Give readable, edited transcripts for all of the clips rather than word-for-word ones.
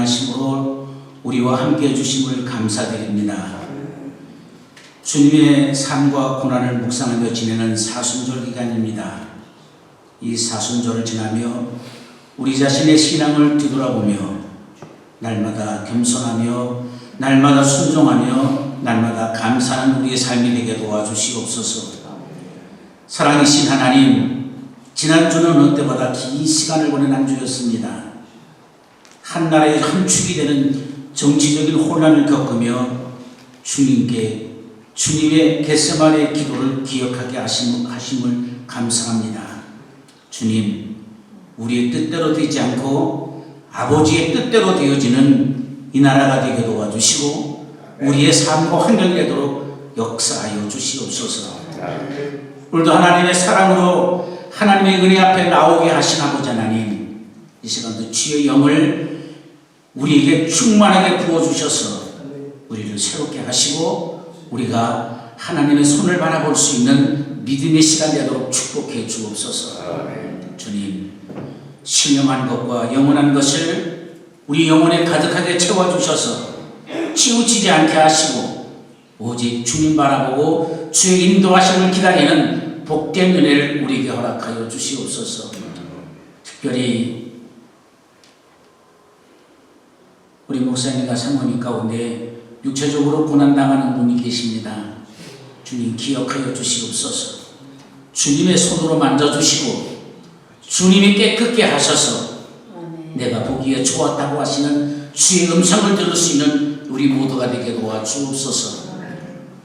말씀으로 우리와 함께 해주심을 감사드립니다. 주님의 삶과 고난을 묵상하며 지내는 사순절 기간입니다. 이 사순절을 지나며 우리 자신의 신앙을 뒤돌아보며 날마다 겸손하며 날마다 순종하며 날마다 감사하는 우리의 삶이 되게 도와주시옵소서. 사랑이신 하나님, 지난주는 어느 때보다 긴 시간을 보낸 한 주였습니다. 한 나라의 한 축이 되는 정치적인 혼란을 겪으며 주님께 주님의 겟세마네의 기도를 기억하게 하심을 감사합니다. 주님, 우리의 뜻대로 되지 않고 아버지의 뜻대로 되어지는 이 나라가 되게 도와주시고 우리의 삶과 환경이 되도록 역사하여 주시옵소서. 오늘도 하나님의 사랑으로 하나님의 은혜 앞에 나오게 하신 아버지 하나님, 이 시간도 주의 영을 우리에게 충만하게 부어주셔서 우리를 새롭게 하시고 우리가 하나님의 손을 바라볼 수 있는 믿음의 시간 되도록 축복해 주옵소서. 주님, 신령한 것과 영원한 것을 우리 영혼에 가득하게 채워주셔서 치우치지 않게 하시고 오직 주님 바라보고 주의 인도하심을 기다리는 복된 은혜를 우리에게 허락하여 주시옵소서. 특별히 우리 목사님과 사모님 가운데 육체적으로 고난당하는 분이 계십니다. 주님 기억하여 주시옵소서. 주님의 손으로 만져주시고 주님이 깨끗게 하셔서 내가 보기에 좋았다고 하시는 주의 음성을 들을 수 있는 우리 모두가 되게 도와주옵소서.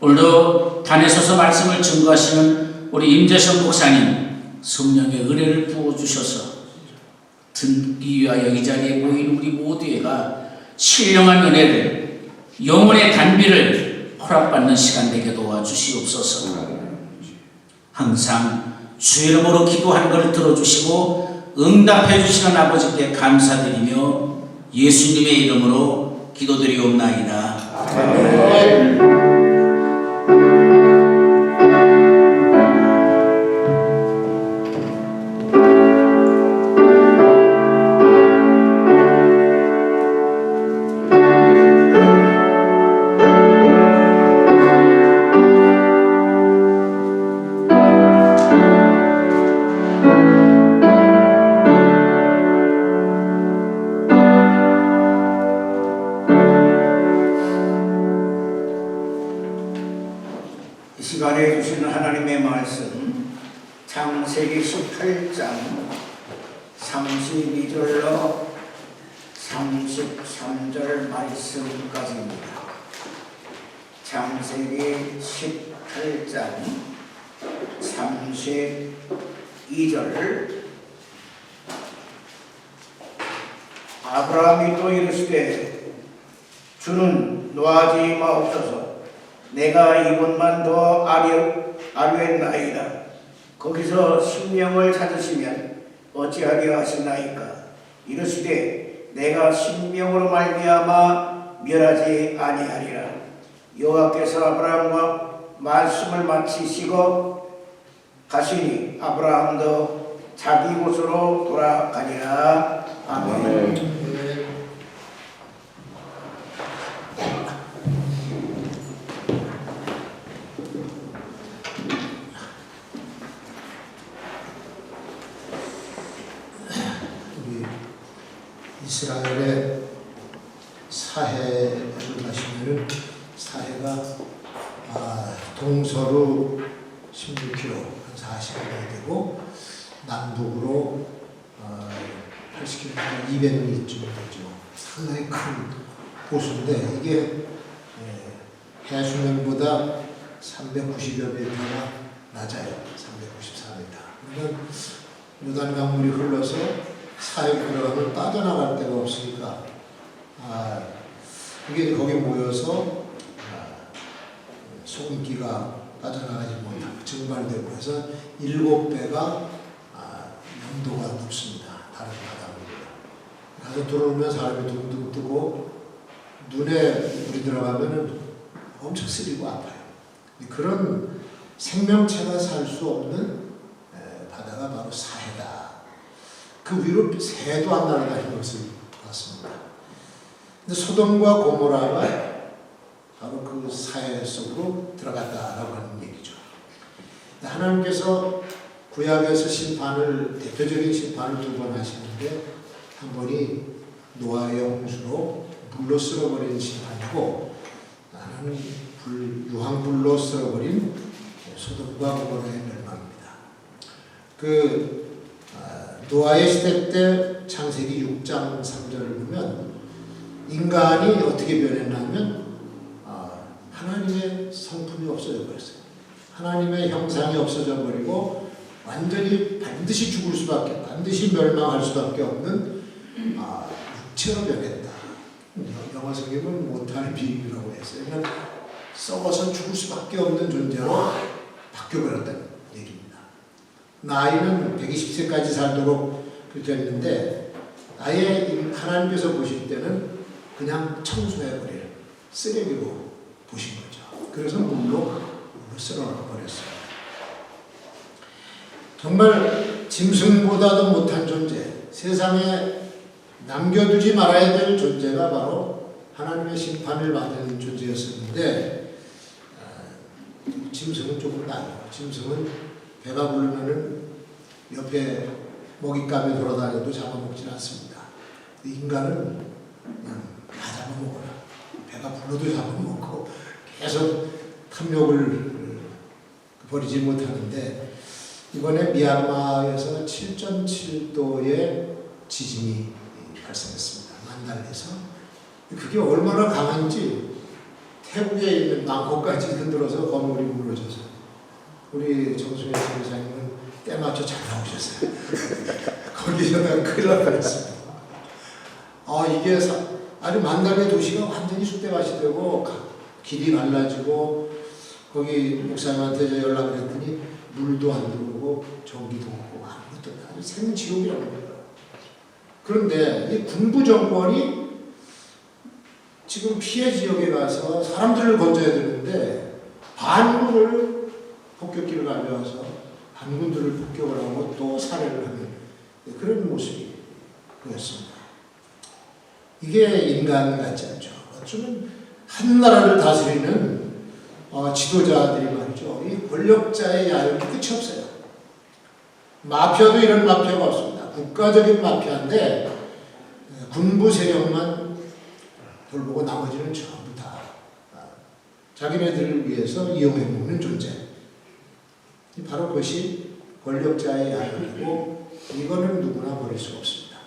오늘도 단에 서서 말씀을 증거하시는 우리 임재성 목사님, 성령의 은혜를 부어주셔서 듣기 위하여 이 자리에 모인 우리 모두가 신령한 은혜를, 영혼의 단비를 허락받는 시간 되게 도와주시옵소서. 항상 주의 이름으로 기도하는 것을 들어주시고 응답해 주시는 아버지께 감사드리며 예수님의 이름으로 기도드리옵나이다. 아멘. 시간에 주시는 하나님의 말씀 창세기 18장 32절로 33절 말씀까지입니다. 창세기 18장 32절 아브라함이 또 이르시되 주는 노하지 마옵소서. 내가 이곳만 더 아뢰나이다. 거기서 심령을 찾으시면 어찌하려 하시나이까. 이르시되 내가 심령으로 말미암아 멸하지 아니하리라. 여호와께서 아브라함과 말씀을 마치시고 가시니 아브라함도 자기 곳으로 돌아가니라. 아멘. 이스라엘의 사해를 마시면 사해가 동서로 16km, 한 40km 되고 남북으로 80km, 200m쯤 되죠. 상당히 큰 호수인데 이게 해수면보다 390여 미터가 낮아요. 394m. 그러면 요단 강물이 흘러서 사해 들어가면 빠져나갈 데가 없으니까 이게 거기 모여서 소금기가 빠져나가지 못하고 증발되고 해서 7배가 영도가 높습니다. 다른 바다보다. 가서 들어오면 사람이 둥둥 뜨고 눈에 물이 들어가면 엄청 쓰리고 아파요. 그런 생명체가 살 수 없는 바다가 바로 사해다. 그 위로 새도 안 날아다니는 것을 봤습니다. 근데 소돔과 고모라가 바로 그 사회 속으로 들어갔다라고 하는 얘기죠. 하나님께서 구약에서 심판을, 대표적인 심판을 2번 하시는데, 한 번이 노아의 홍수로 불로 쓸어버린 심판이고, 하나는 유황불로 쓸어버린 소돔과 고모라의 멸망입니다. 노아의 시대 때 창세기 6장 3절을 보면 인간이 어떻게 변했냐면 하나님의 성품이 없어져 버렸어요. 하나님의 형상이 없어져 버리고 완전히 반드시 죽을 수밖에, 반드시 멸망할 수밖에 없는 육체로 변했다. 영어 성경은 못할 비유라고 했어요. 그냥 썩어서 죽을 수밖에 없는 존재로 바뀌어버렸다는 얘기입니다. 나이는 120세까지 살도록 그렇게 했는데, 아예 하나님께서 보실 때는 그냥 청소해버릴 쓰레기로 보신 거죠. 그래서 물로 쓸어버렸어요. 정말 짐승보다도 못한 존재, 세상에 남겨두지 말아야 될 존재가 바로 하나님의 심판을 받은 존재였었는데, 짐승은 조금 나아요. 짐승은 배가 부르면은 옆에 먹잇감이 돌아다녀도 잡아먹지 않습니다. 인간은 그냥 다 잡아먹어라. 배가 불러도 잡아먹고 계속 탐욕을 버리지 못하는데, 이번에 미얀마에서 7.7도의 지진이 발생했습니다. 만달에서. 그게 얼마나 강한지 태국에 있는 방콕까지 흔들어서 건물이 무너져서, 우리 정수혜 선생님은 때맞춰 잘 나오셨어요. 거기서다가 큰일 날 뻔했습니다. 이게 아주 만달의 도시가 완전히 쑥대밭이 되고 길이 갈라지고, 거기 목사님한테 연락을 했더니 물도 안 들어오고 전기도 없고 아무것도 아주 생지옥이라고 합니다. 그런데 이 군부 정권이 지금 피해 지역에 가서 사람들을 건져야 되는데 반군을 폭격기를 가져와서 반군들을 폭격을 하고 또 살해를 하는 그런 모습이 보였습니다. 이게 인간 같지 않죠. 어쩌면 한 나라를 다스리는 지도자들이 말이죠. 이 권력자의 야욕이 끝이 없어요. 마피아도 이런 마피아가 없습니다. 국가적인 마피아인데 군부 세력만 돌보고 나머지는 전부 다 자기네들을 위해서 이용해 먹는 존재. 바로 그것이 권력자의 야욕이고, 이거는 누구나 버릴 수 없습니다.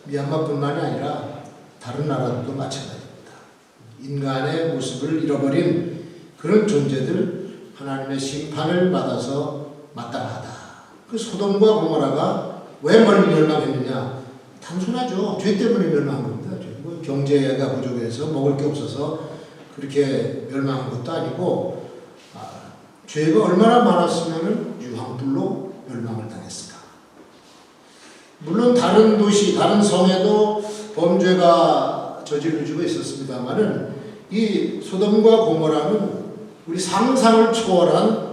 미얀마뿐만이 아니라 다른 나라들도 마찬가지입니다. 인간의 모습을 잃어버린 그런 존재들, 하나님의 심판을 받아서 마땅하다. 그 소돔과 고모라가 왜 멸망했느냐? 단순하죠. 죄 때문에 멸망한 겁니다. 경제가 부족해서 먹을 게 없어서 그렇게 멸망한 것도 아니고, 죄가 얼마나 많았으면 유황불로 멸망을 당했을까. 물론 다른 도시, 다른 성에도 범죄가 저지르지고 있었습니다만은, 이 소돔과 고모라는 우리 상상을 초월한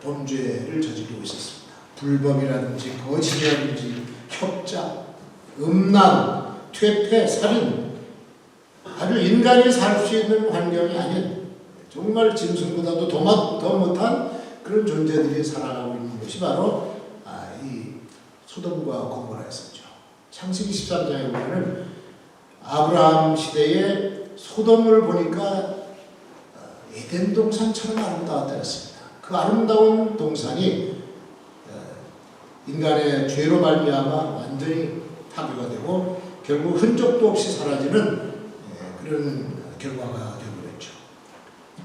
범죄를 저지르고 있었습니다. 불법이라든지 거짓이라든지 협작, 음란, 퇴폐, 살인, 아주 인간이 살 수 있는 환경이 아닌 정말 짐승보다도 더 못한 그런 존재들이 살아가고 있는 것이 바로 이 소돔과 고모라였었죠. 창세기 13장에 보면은 아브라함 시대에 소돔을 보니까 에덴 동산처럼 아름다웠다 했습니다. 그 아름다운 동산이 인간의 죄로 말미암아 완전히 파괴가 되고 결국 흔적도 없이 사라지는 그런 결과가 되어버렸죠.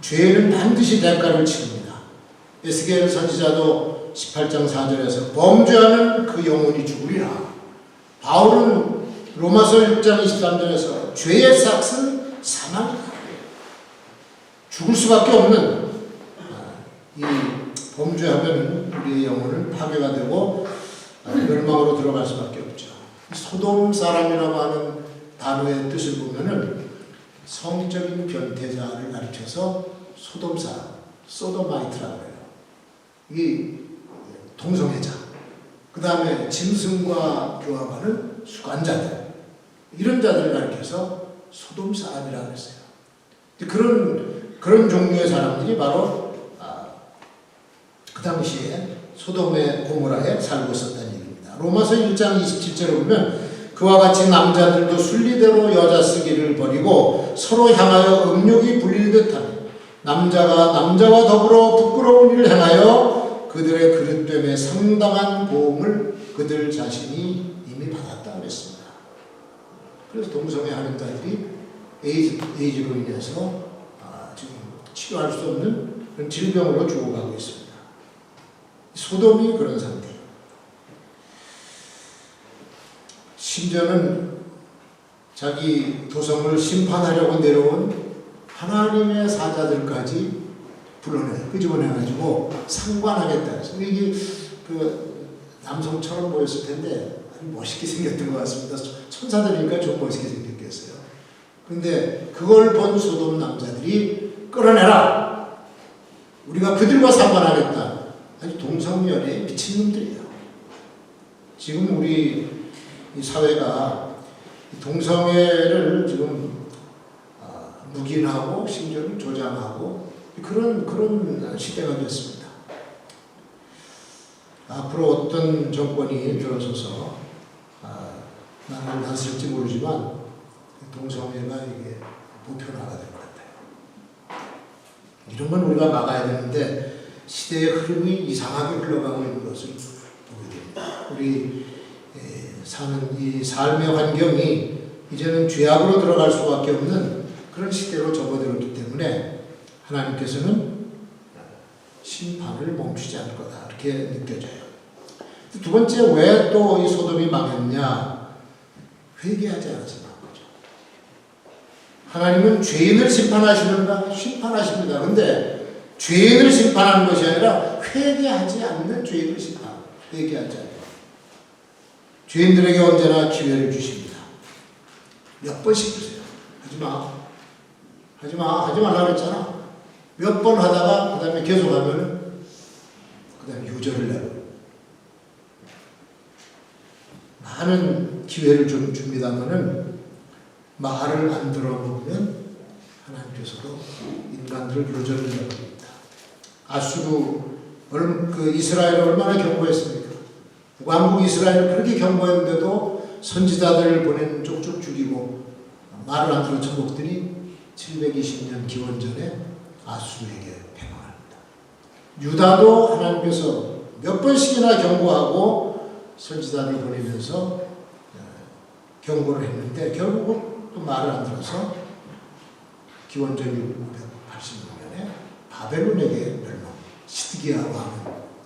죄는 반드시 대가를 치릅니다. 에스겔 선지자도 18장 4절에서 범죄하는 그 영혼이 죽으리라. 바울은 로마서 6장 23절에서 죄의 삭은 사망이다. 죽을 수밖에 없는 이 범죄하면 우리의 영혼은 파괴가 되고 멸망으로 들어갈 수밖에 없죠. 소돔 사람이라고 하는 단어의 뜻을 보면은 성적인 변태자를 가르쳐서 소돔 사람, 소도마이트라고 해요. 이 동성애자. 그 다음에 짐승과 교합하는 수관자들. 이런 자들을 가리켜서 소돔 사람이라고 했어요. 그런 종류의 사람들이 바로 그 당시에 소돔의 고모라에 살고 있었다는 얘기입니다. 로마서 1장 27절에 보면 그와 같이 남자들도 순리대로 여자 쓰기를 버리고 서로 향하여 음욕이 불릴 듯하며 남자가 남자와 더불어 부끄러운 일을 행하여 그들의 그릇됨에 상당한 보응을 그들 자신이 이미 받았다 그랬습니다. 그래서 동성애 하는 자들이 에이즈로 인해서 지금 치료할 수 없는 그런 질병으로 죽어가고 있습니다. 소돔이 그런 상태예요. 심지어는 자기 도성을 심판하려고 내려온 하나님의 사자들까지 끄집어내가지고 상관하겠다 해서 이게 그 남성처럼 보였을 텐데 멋있게 생겼던 것 같습니다. 천사들이니까 좀 멋있게 생겼겠어요. 그런데 그걸 본 소돔 남자들이 끌어내라! 우리가 그들과 상관하겠다. 아주 동성연애에 미친놈들이에요. 지금 우리 이 사회가 동성애를 지금 묵인하고 심지어는 조장하고 그런 시대가 됐습니다. 앞으로 어떤 정권이 들어서서 나는 났을지 모르지만 동성애가 이게 보편화가 될 것 같아요. 이런 건 우리가 막아야 되는데 시대의 흐름이 이상하게 흘러가고 있는 것을 보게 됩니다. 우리 사는 이 삶의 환경이 이제는 죄악으로 들어갈 수밖에 없는 그런 시대로 접어들었기 때문에 하나님께서는 심판을 멈추지 않을 거다 이렇게 느껴져요. 두 번째, 왜 또 이 소돔이 망했냐? 회개하지 않아서 망한 거죠. 하나님은 죄인을 심판하시는가? 심판하십니다. 그런데 죄인을 심판하는 것이 아니라 회개하지 않는 죄인을 심판합니다. 회개하지 않는 죄인들에게 언제나 기회를 주십니다. 몇 번씩 주세요. 하지 말라고 했잖아. 몇 번 하다가 그 다음에 계속 하면 그 다음에 유죄를 내고 많은 기회를 좀 줍니다마는 말을 안 들어보면 하나님께서도 인간들을 유죄를 내버립니다. 아수르 이스라엘을 얼마나 경고했습니까? 북왕국 이스라엘을 그렇게 경고했는데도 선지자들을 보내는 쪽쪽 죽이고 말을 안 들어 쳐먹더니 720년 기원전에 아수르에게 패망합니다. 유다도 하나님께서 몇 번씩이나 경고하고 선지자를 보내면서 경고를 했는데 결국은 또 말을 안 들어서 기원전 680년에 바벨론에게 멸망. 시드기야 왕은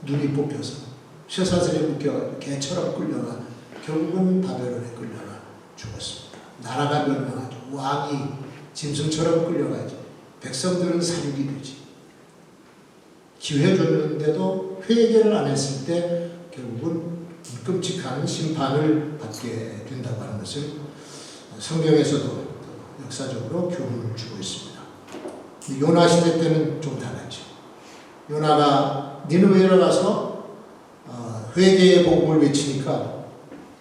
눈이 뽑혀서 쇠사슬에 묶여 개처럼 끌려가 결국은 바벨론에 끌려가 죽었습니다. 나라가 멸망하죠. 왕이 짐승처럼 끌려가죠. 백성들은 사육이 되지. 기회 줬는데도 회개를 안 했을 때 결국은 끔찍한 심판을 받게 된다고 하는 것을 성경에서도 역사적으로 교훈을 주고 있습니다. 요나 시대 때는 좀 달랐죠. 요나가 니느웨로 가서 회개의 복음을 외치니까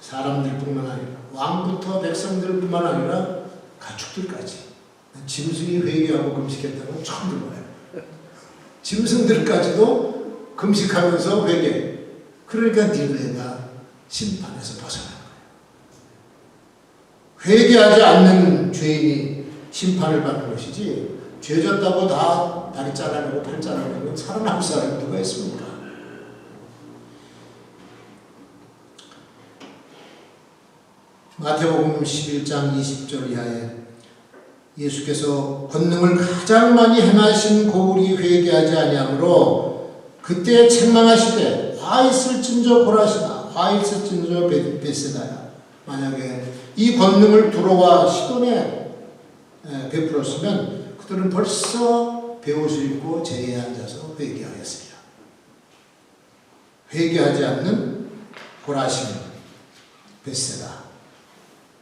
사람들뿐만 아니라 왕부터 백성들뿐만 아니라 가축들까지 짐승이 회개하고 금식했다는 건 처음 들어봐요. 짐승들까지도 금식하면서 회개. 그러니까 니느웨가 심판에서 벗어난 거예요. 회개하지 않는 죄인이 심판을 받는 것이지 죄 졌다고 다 다리 잘라내고 팔 잘라내고 살아남을 사람이 누가 있습니까? 마태복음 11장 20절 이하에 예수께서 권능을 가장 많이 행하신 고울이 회개하지 아니하므로 그때 책망하시되 화 있을진저 고라시다 화 있을진저 벳세다야. 만약에 이 권능을 두로와 시돈에 베풀었으면 그들은 벌써 베옷을 입고 제에 앉아서 회개하였으리라. 회개하지 않는 고라신 벳세다.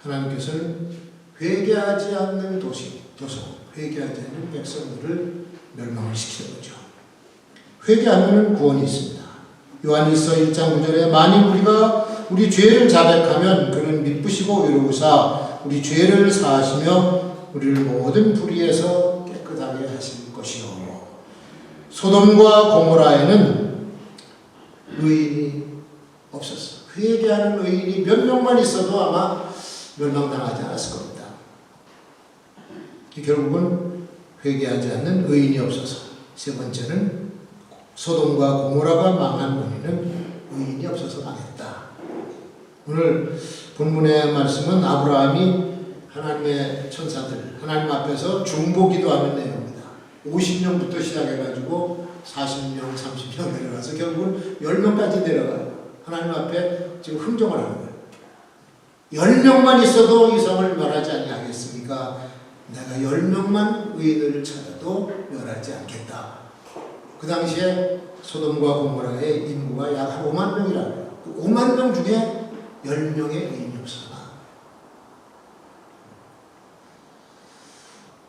하나님께서는 회개하지 않는 도성, 회개하지 않는 백성들을 멸망을 시키는 거죠. 회개하면 구원이 있습니다. 요한일서 1장 9절에 만일 우리가 우리 죄를 자백하면 그는 미쁘시고 의로우사 우리 죄를 사하시며 우리를 모든 불의에서 깨끗하게 하실 것이요. 소돔과 고모라에는 의인이 없었어. 회개하는 의인이 몇 명만 있어도 아마 멸망당하지 않았을 겁니다. 결국은 회개하지 않는 의인이 없어서. 세 번째는 소돔과 고모라가 망한 원인은 의인이 없어서 망했다. 오늘 본문의 말씀은 아브라함이 하나님의 천사들, 하나님 앞에서 중보기도하는 내용입니다. 50명부터 시작해가지고 40명, 30명 내려가서 결국은 10명까지 내려가요. 하나님 앞에 지금 흥정을 하는 거예요. 10명만 있어도 이성을 멸하지 아니하겠습니까? 내가 10명만 의인을 찾아도 멸하지 않겠다. 그 당시에 소돔과 고모라의 인구가 약 5만 명이라고 해요. 그 5만 명 중에 10명의 의인이 없었나.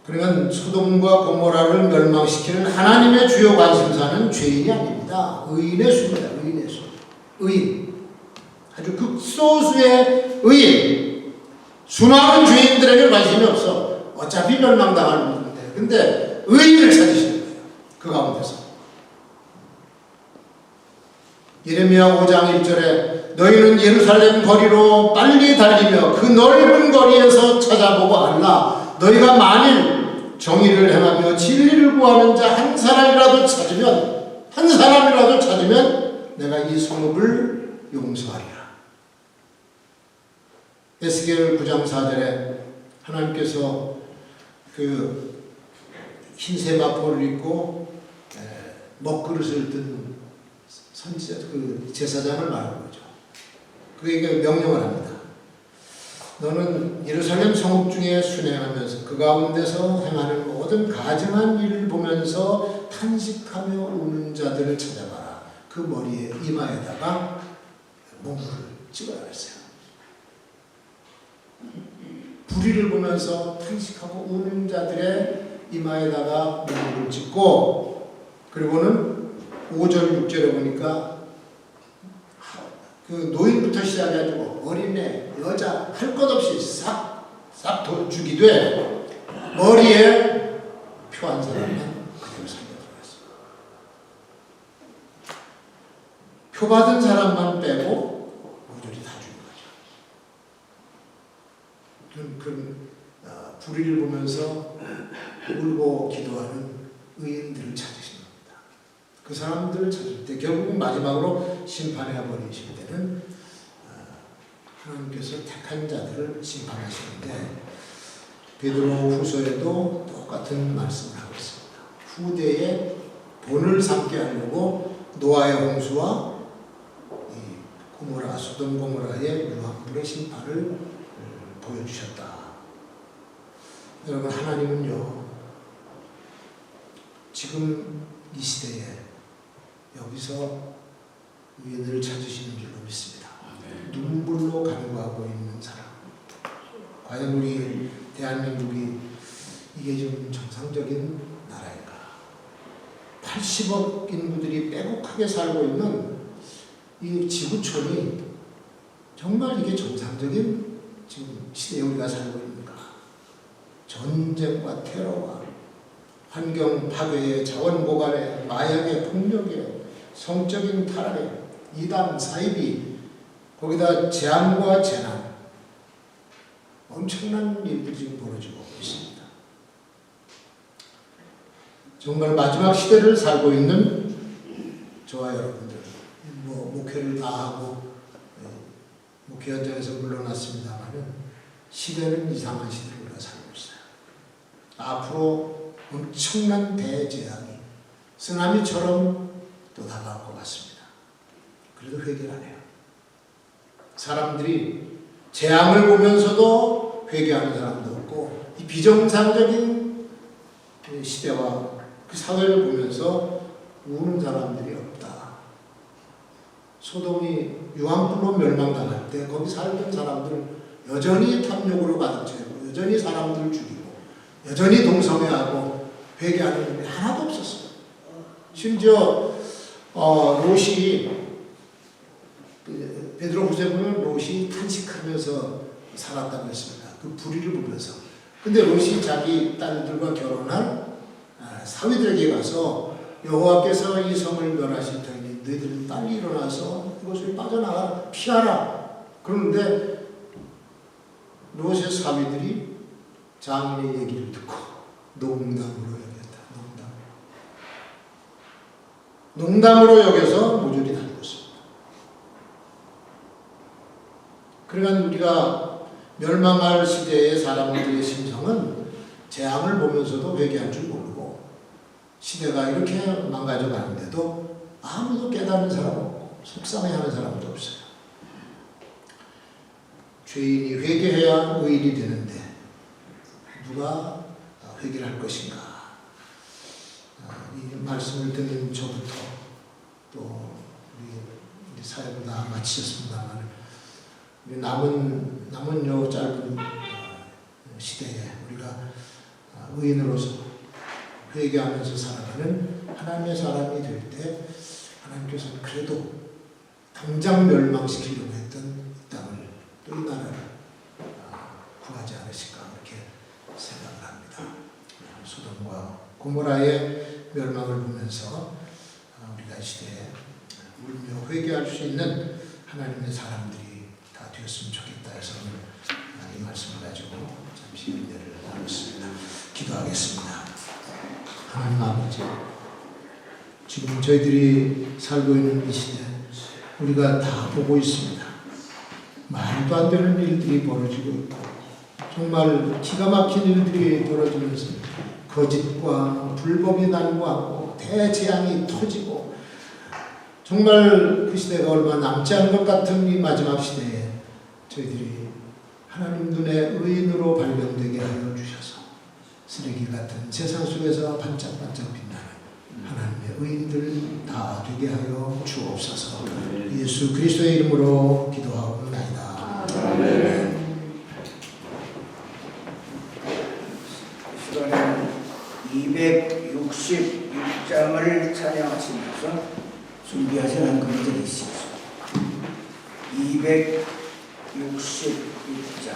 그러면 소돔과 고모라를 멸망시키는 하나님의 주요 관심사는 죄인이 아닙니다. 의인의 수입니다. 의인의 수. 의인. 아주 극소수의 의인. 수많은 죄인들에게 관심이 없어. 어차피 멸망당하는 건데. 근데 의인을 찾으시는 거예요. 그 가운데서. 예레미야 5장 1절에 너희는 예루살렘 거리로 빨리 달리며 그 넓은 거리에서 찾아보고 알라. 너희가 만일 정의를 행하며 진리를 구하는 자 한 사람이라도 찾으면 내가 이 성읍을 용서하리라. 에스겔 9장 4절에 하나님께서 그 흰 세마포를 입고 먹그릇을 든 선지자, 그 제사장을 말하는 거죠. 그에게 명령을 합니다. 너는 예루살렘 성읍 중에 순행하면서 그 가운데서 행하는 모든 가증한 일을 보면서 탄식하며 우는 자들을 찾아봐라. 그 머리에 이마에다가 몽구를 찍어야 했어요. 불의를 보면서 탄식하고 우는 자들의 이마에다가 몽구를 찍고, 그리고는 5절 6절에 보니까 그 노인부터 시작해가지고 어린애, 여자 할 것 없이 싹 죽이되 머리에 표 한 사람만 그대로 살려들어갔어. 표 받은 사람만 빼고 모조리 다 죽인 거죠. 그 불의를 보면서 울고 기도하는 의인들을 찾으신 겁니다. 그 사람들을 찾을 때 결국 마지막으로 심판해 버리실 때는 하나님께서 택한 자들을 심판하시는데, 베드로 후서에도 똑같은 말씀을 하고 있습니다. 후대에 본을 삼게 하려고 노아의 홍수와 고모라, 소돔 고모라의 유황불의 심판을 보여주셨다. 여러분, 하나님은요, 지금 이 시대에 여기서 의인을 찾으시는 줄로 믿습니다. 눈물로 간구하고 있는 사람. 과연 우리 대한민국이 이게 좀 정상적인 나라인가? 80억 인구들이 빼곡하게 살고 있는 이 지구촌이 정말 이게 정상적인 지금 시대에 우리가 살고 있는가? 전쟁과 테러와 환경 파괴에 자원 고갈에 마약의 폭력에 성적인 타락에 이단 사이비, 거기다 재앙과 재난, 엄청난 일들이 지금 벌어지고 있습니다. 정말 마지막 시대를 살고 있는 저와 여러분들, 목회를 다 하고 목회 현장에서 물러났습니다만은 시대는 이상한 시대를 우리가 살고 있어요. 앞으로 엄청난 대재앙이 쓰나미처럼 또 다가올 것 같습니다. 그래도 회개를 안 해요. 사람들이 재앙을 보면서도 회개하는 사람도 없고, 이 비정상적인 시대와 그 사회를 보면서 우는 사람들이 없다. 소돔이 유황불로 멸망당할 때 거기 살던 사람들 여전히 탐욕으로 가득 채고, 여전히 사람들을 죽이고, 여전히 동성애하고 회개하는 일이 하나도 없었어요. 심지어 롯이, 베드로 후서에 보면 롯이 탄식하면서 살았다고 했습니다. 그 불의를 보면서. 근데 롯이 자기 딸들과 결혼한 사위들에게 가서 여호와께서 이 성을 멸하실 터이니 너희들은 빨리 일어나서 이곳을 빠져나가라, 피하라. 그런데 롯의 사위들이 장인의 얘기를 듣고 농담으로 여겼다. 농담으로 여겨서 모조리 다 죽었습니다. 그러니까 우리가 멸망할 시대의 사람들의 심성은 재앙을 보면서도 회개할 줄 모르고 시대가 이렇게 망가져 가는데도 아무도 깨닫는 사람 없고 속상해하는 사람도 없어요. 죄인이 회개해야 의인이 되는데 누가 회개를 할 것인가? 이 말씀을 듣는 저부터 또 우리 사역을 다 마치셨습니다만 남은 요 짧은 시대에 우리가 의인으로서 회개하면서 살아가는 하나님의 사람이 될 때 하나님께서는 그래도 당장 멸망시키려고 했던 이 땅을 또 이 나라를 구하지 않으실까 그렇게 생각을 합니다. 소돔과 고모라의 멸망을 보면서 우리가 이 시대에 울며 회개할 수 있는 하나님의 사람들이 다 되었으면 좋겠다 해서 오늘 이 말씀을 가지고 잠시 은혜를 나눴습니다. 기도하겠습니다. 하나님 아버지, 지금 저희들이 살고 있는 이 시대 우리가 다 보고 있습니다. 말도 안 되는 일들이 벌어지고 있고 정말 기가 막힌 일들이 벌어지면서 거짓과 불법이 난무하고 대재앙이 터지고 정말 그 시대가 얼마 남지 않은 것 같은 이 마지막 시대에 저희들이 하나님 눈에 의인으로 발견되게 하여 주셔서 쓰레기 같은 세상 속에서 반짝반짝 빛나는 하나님의 의인들 다 되게 하여 주옵소서. 예수 그리스도의 이름으로 기도하옵나이다. 시간에는 266장을 찬양하시면서 준비하시는 분들이 있습니다. 266장